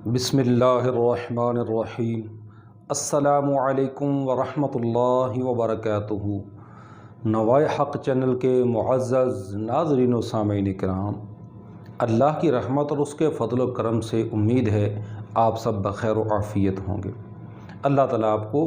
بسم اللہ الرحمن الرحیم۔ السلام علیکم ورحمۃ اللہ وبرکاتہ۔ نوائے حق چینل کے معزز ناظرین و سامعین کرام، اللہ کی رحمت اور اس کے فضل و کرم سے امید ہے آپ سب بخیر و عافیت ہوں گے۔ اللہ تعالیٰ آپ کو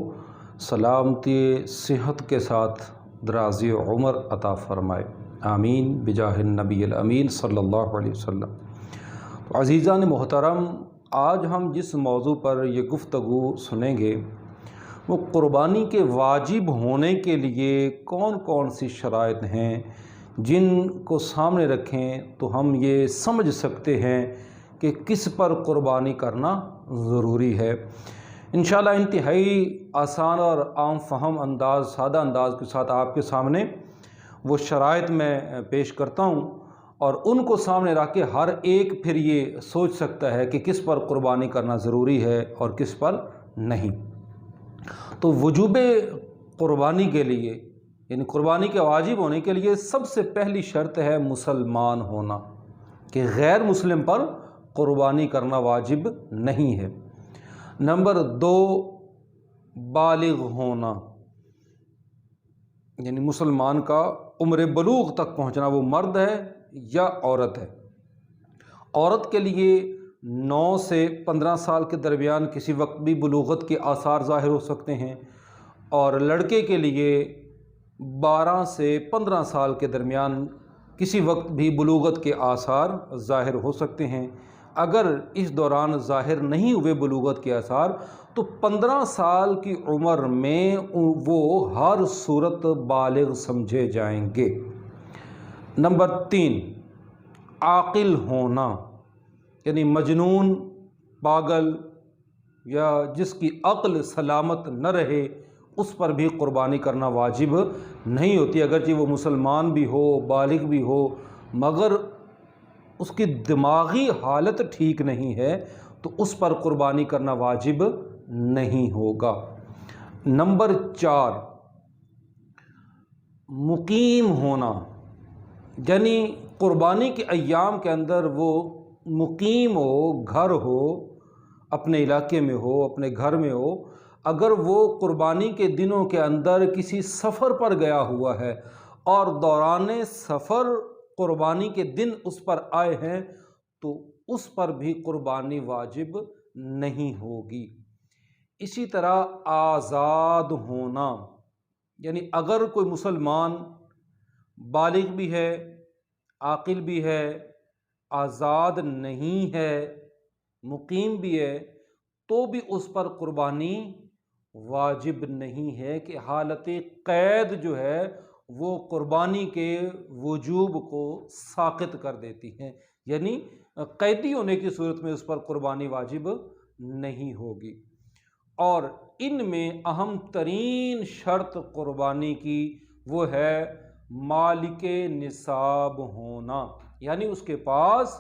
سلامتی صحت کے ساتھ درازی عمر عطا فرمائے، آمین بجاہ النبی الامین صلی اللہ علیہ وسلم۔ عزیزان محترم، آج ہم جس موضوع پر یہ گفتگو سنیں گے وہ قربانی کے واجب ہونے کے لیے کون کون سی شرائط ہیں جن کو سامنے رکھیں تو ہم یہ سمجھ سکتے ہیں کہ کس پر قربانی کرنا ضروری ہے۔ انشاءاللہ انتہائی آسان اور عام فہم انداز، سادہ انداز کے ساتھ آپ کے سامنے وہ شرائط میں پیش کرتا ہوں، اور ان کو سامنے رکھ کے ہر ایک پھر یہ سوچ سکتا ہے کہ کس پر قربانی کرنا ضروری ہے اور کس پر نہیں۔ تو وجوب قربانی کے لیے، یعنی قربانی کے واجب ہونے کے لیے سب سے پہلی شرط ہے مسلمان ہونا، کہ غیر مسلم پر قربانی کرنا واجب نہیں ہے۔ نمبر 2، بالغ ہونا، یعنی مسلمان کا عمر بلوغ تک پہنچنا، وہ مرد ہے یا عورت ہے۔ عورت کے لیے 9 سے 15 سال کے درمیان کسی وقت بھی بلوغت کے آثار ظاہر ہو سکتے ہیں، اور لڑکے کے لیے 12 سے 15 سال کے درمیان کسی وقت بھی بلوغت کے آثار ظاہر ہو سکتے ہیں۔ اگر اس دوران ظاہر نہیں ہوئے بلوغت کے آثار تو 15 سال کی عمر میں وہ ہر صورت بالغ سمجھے جائیں گے۔ نمبر 3، عاقل ہونا، یعنی مجنون، پاگل یا جس کی عقل سلامت نہ رہے اس پر بھی قربانی کرنا واجب نہیں ہوتی، اگرچہ وہ مسلمان بھی ہو، بالغ بھی ہو، مگر اس کی دماغی حالت ٹھیک نہیں ہے تو اس پر قربانی کرنا واجب نہیں ہوگا۔ نمبر 4، مقیم ہونا، یعنی قربانی کے ایام کے اندر وہ مقیم ہو، گھر ہو، اپنے علاقے میں ہو، اپنے گھر میں ہو۔ اگر وہ قربانی کے دنوں کے اندر کسی سفر پر گیا ہوا ہے اور دوران سفر قربانی کے دن اس پر آئے ہیں تو اس پر بھی قربانی واجب نہیں ہوگی۔ اسی طرح آزاد ہونا، یعنی اگر کوئی مسلمان بالغ بھی ہے، عاقل بھی ہے، آزاد نہیں ہے، مقیم بھی ہے، تو بھی اس پر قربانی واجب نہیں ہے، کہ حالت قید جو ہے وہ قربانی کے وجوب کو ساقط کر دیتی ہے، یعنی قیدی ہونے کی صورت میں اس پر قربانی واجب نہیں ہوگی۔ اور ان میں اہم ترین شرط قربانی کی وہ ہے مالک نصاب ہونا، یعنی اس کے پاس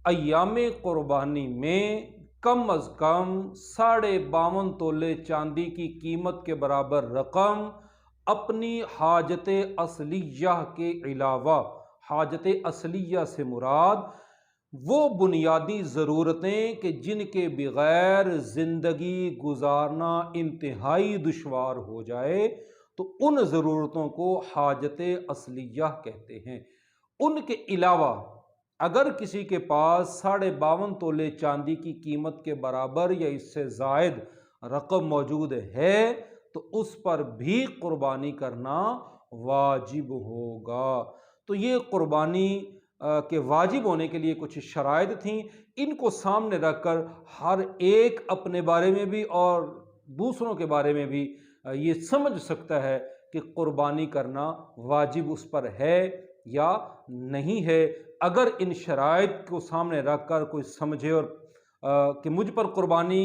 ایام قربانی میں کم از کم 52.5 تولے چاندی کی قیمت کے برابر رقم اپنی حاجت اصلیہ کے علاوہ، حاجت اصلیہ سے مراد وہ بنیادی ضرورتیں کہ جن کے بغیر زندگی گزارنا انتہائی دشوار ہو جائے تو ان ضرورتوں کو حاجت اصلیہ کہتے ہیں۔ ان کے علاوہ اگر کسی کے پاس 52.5 تولے چاندی کی قیمت کے برابر یا اس سے زائد رقم موجود ہے تو اس پر بھی قربانی کرنا واجب ہوگا۔ تو یہ قربانی کے واجب ہونے کے لیے کچھ شرائط تھیں، ان کو سامنے رکھ کر ہر ایک اپنے بارے میں بھی اور دوسروں کے بارے میں بھی یہ سمجھ سکتا ہے کہ قربانی کرنا واجب اس پر ہے یا نہیں ہے۔ اگر ان شرائط کو سامنے رکھ کر کوئی سمجھے اور کہ مجھ پر قربانی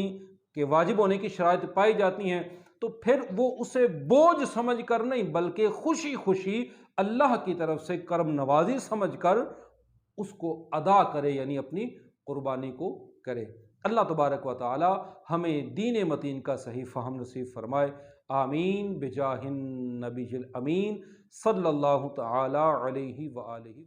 کے واجب ہونے کی شرائط پائی جاتی ہیں تو پھر وہ اسے بوجھ سمجھ کر نہیں بلکہ خوشی خوشی اللہ کی طرف سے کرم نوازی سمجھ کر اس کو ادا کرے، یعنی اپنی قربانی کو کرے۔ اللہ تبارک و تعالی ہمیں دین متین کا صحیح فہم نصیب فرمائے، آمین بجاہ النبی الامین صلی اللہ تعالی علیہ وآلہ۔